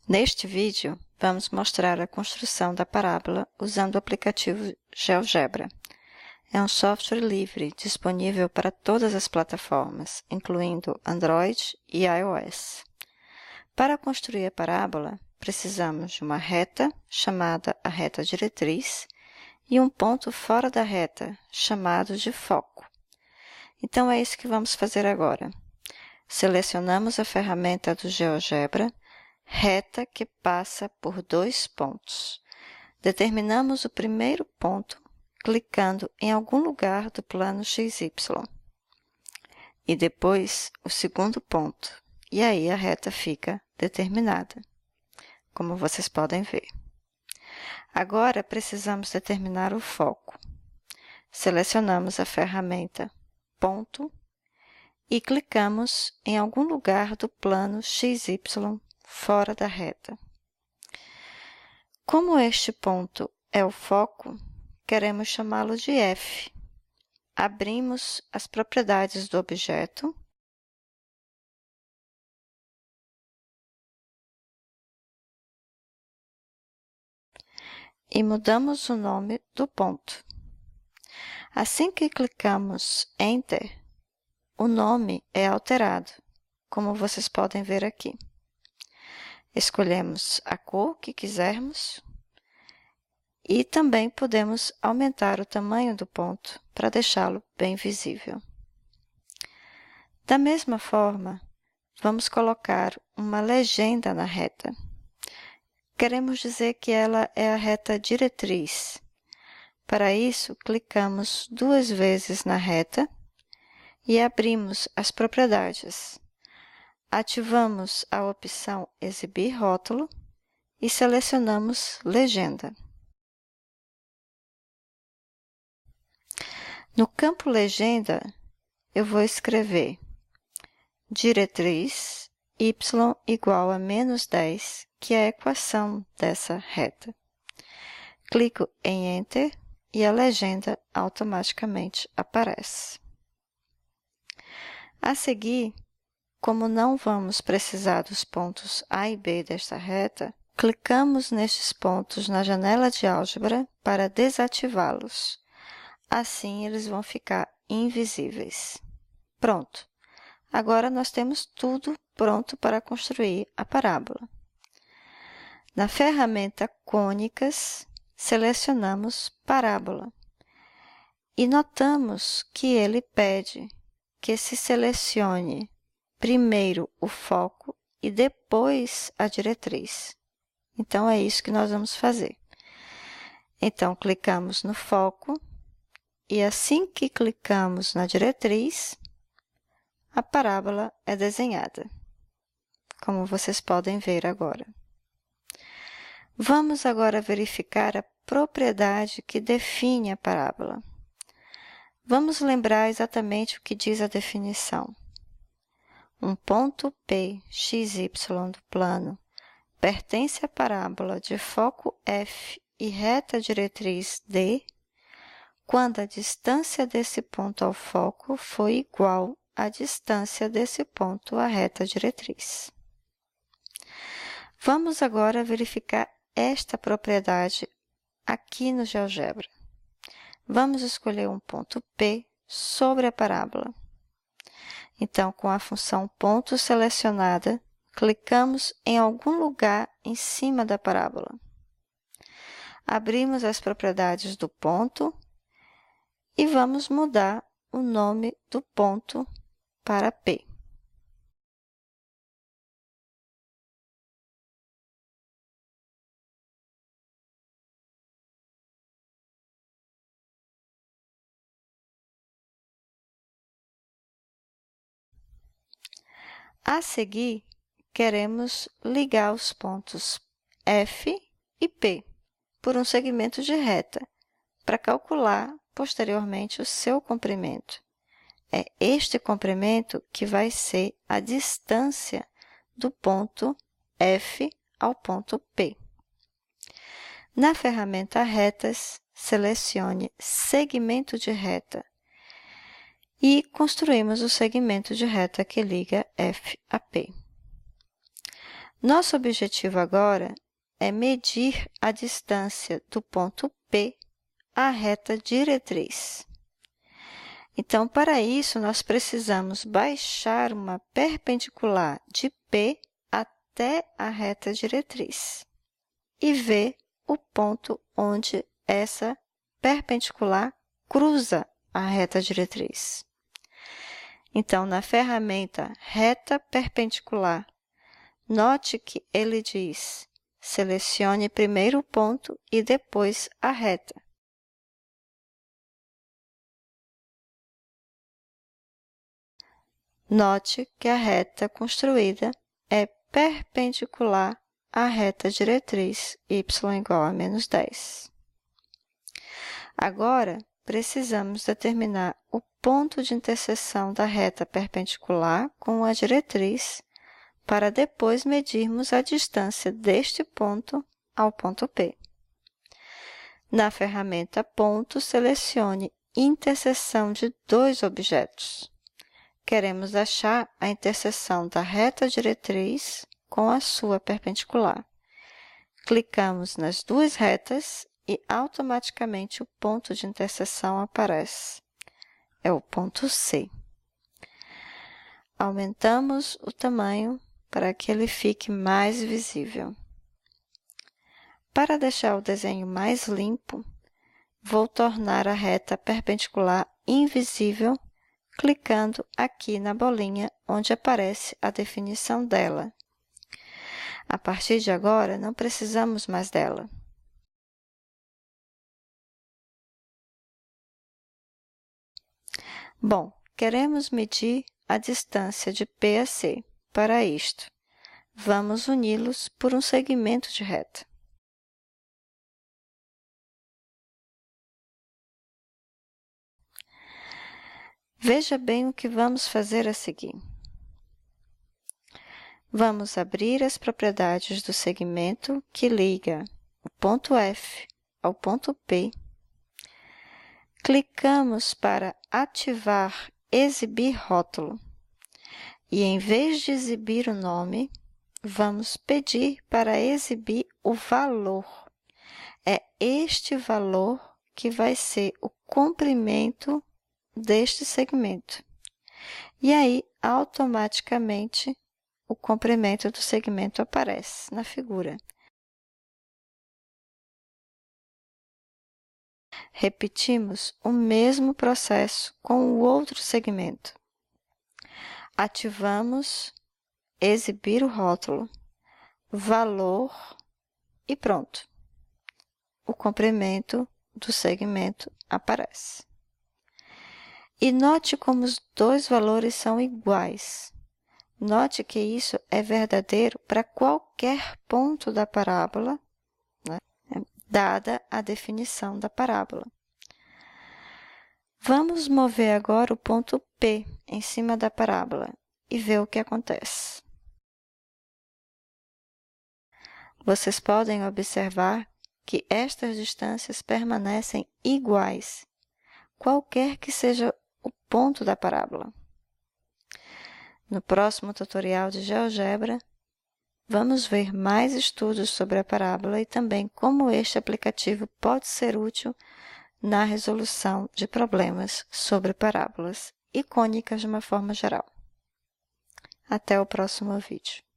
Neste vídeo, vamos mostrar a construção da parábola usando o aplicativo GeoGebra. É um software livre disponível para todas as plataformas, incluindo Android e iOS. Para construir a parábola, precisamos de uma reta, chamada a reta diretriz, e um ponto fora da reta, chamado de foco. Então, é isso que vamos fazer agora. Selecionamos a ferramenta do GeoGebra, reta que passa por dois pontos. Determinamos o primeiro ponto clicando em algum lugar do plano XY. E depois o segundo ponto. E aí a reta fica determinada, como vocês podem ver. Agora precisamos determinar o foco. Selecionamos a ferramenta Ponto e clicamos em algum lugar do plano XY fora da reta. Como este ponto é o foco, queremos chamá-lo de F. Abrimos as propriedades do objeto e mudamos o nome do ponto. Assim que clicamos Enter, o nome é alterado, como vocês podem ver aqui. Escolhemos a cor que quisermos e também podemos aumentar o tamanho do ponto para deixá-lo bem visível. Da mesma forma, vamos colocar uma legenda na reta. Queremos dizer que ela é a reta diretriz. Para isso, clicamos duas vezes na reta e abrimos as propriedades. Ativamos a opção Exibir rótulo e selecionamos Legenda. No campo Legenda, eu vou escrever diretriz y igual a menos 10, que é a equação dessa reta. Clico em Enter e a legenda automaticamente aparece. A seguir, como não vamos precisar dos pontos A e B desta reta, clicamos nestes pontos na janela de álgebra para desativá-los. Assim, eles vão ficar invisíveis. Pronto! Agora, nós temos tudo pronto para construir a parábola. Na ferramenta Cônicas, selecionamos Parábola e notamos que ele pede que se selecione primeiro o foco e depois a diretriz. Então, é isso que nós vamos fazer. Então, clicamos no foco e assim que clicamos na diretriz, a parábola é desenhada, como vocês podem ver agora. Vamos agora verificar a propriedade que define a parábola. Vamos lembrar exatamente o que diz a definição. Um ponto P, XY do plano pertence à parábola de foco F e reta diretriz D, quando a distância desse ponto ao foco for igual à distância desse ponto à reta diretriz. Vamos agora verificar esta propriedade aqui no GeoGebra. Vamos escolher um ponto P sobre a parábola. Então, com a função ponto selecionada, clicamos em algum lugar em cima da parábola. Abrimos as propriedades do ponto e vamos mudar o nome do ponto para P. A seguir, queremos ligar os pontos F e P por um segmento de reta, para calcular posteriormente o seu comprimento. É este comprimento que vai ser a distância do ponto F ao ponto P. Na ferramenta Retas, selecione Segmento de reta e construímos o segmento de reta que liga F a P. Nosso objetivo agora é medir a distância do ponto P à reta diretriz. Então, para isso, nós precisamos baixar uma perpendicular de P até a reta diretriz e ver o ponto onde essa perpendicular cruza a reta diretriz. Então, na ferramenta reta perpendicular, note que ele diz: selecione primeiro o ponto e depois a reta. Note que a reta construída é perpendicular à reta diretriz y igual a menos 10. Agora, precisamos determinar o ponto de interseção da reta perpendicular com a diretriz para depois medirmos a distância deste ponto ao ponto P. Na ferramenta Ponto, selecione interseção de dois objetos. Queremos achar a interseção da reta diretriz com a sua perpendicular. Clicamos nas duas retas e automaticamente o ponto de interseção aparece. É o ponto C. Aumentamos o tamanho para que ele fique mais visível. Para deixar o desenho mais limpo, vou tornar a reta perpendicular invisível clicando aqui na bolinha onde aparece a definição dela. A partir de agora, não precisamos mais dela. Bom, queremos medir a distância de P a C. Para isto, vamos uni-los por um segmento de reta. Veja bem o que vamos fazer a seguir. Vamos abrir as propriedades do segmento que liga o ponto F ao ponto P. Clicamos para ativar Exibir rótulo. E, em vez de exibir o nome, vamos pedir para exibir o valor. É este valor que vai ser o comprimento deste segmento. E aí, automaticamente, o comprimento do segmento aparece na figura. Repetimos o mesmo processo com o outro segmento. Ativamos Exibir o rótulo, valor e pronto. O comprimento do segmento aparece. E note como os dois valores são iguais. Note que isso é verdadeiro para qualquer ponto da parábola, né, dada a definição da parábola. Vamos mover agora o ponto P em cima da parábola e ver o que acontece. Vocês podem observar que estas distâncias permanecem iguais, qualquer que seja o ponto da parábola. No próximo tutorial de GeoGebra, vamos ver mais estudos sobre a parábola e também como este aplicativo pode ser útil na resolução de problemas sobre parábolas e cônicas de uma forma geral. Até o próximo vídeo.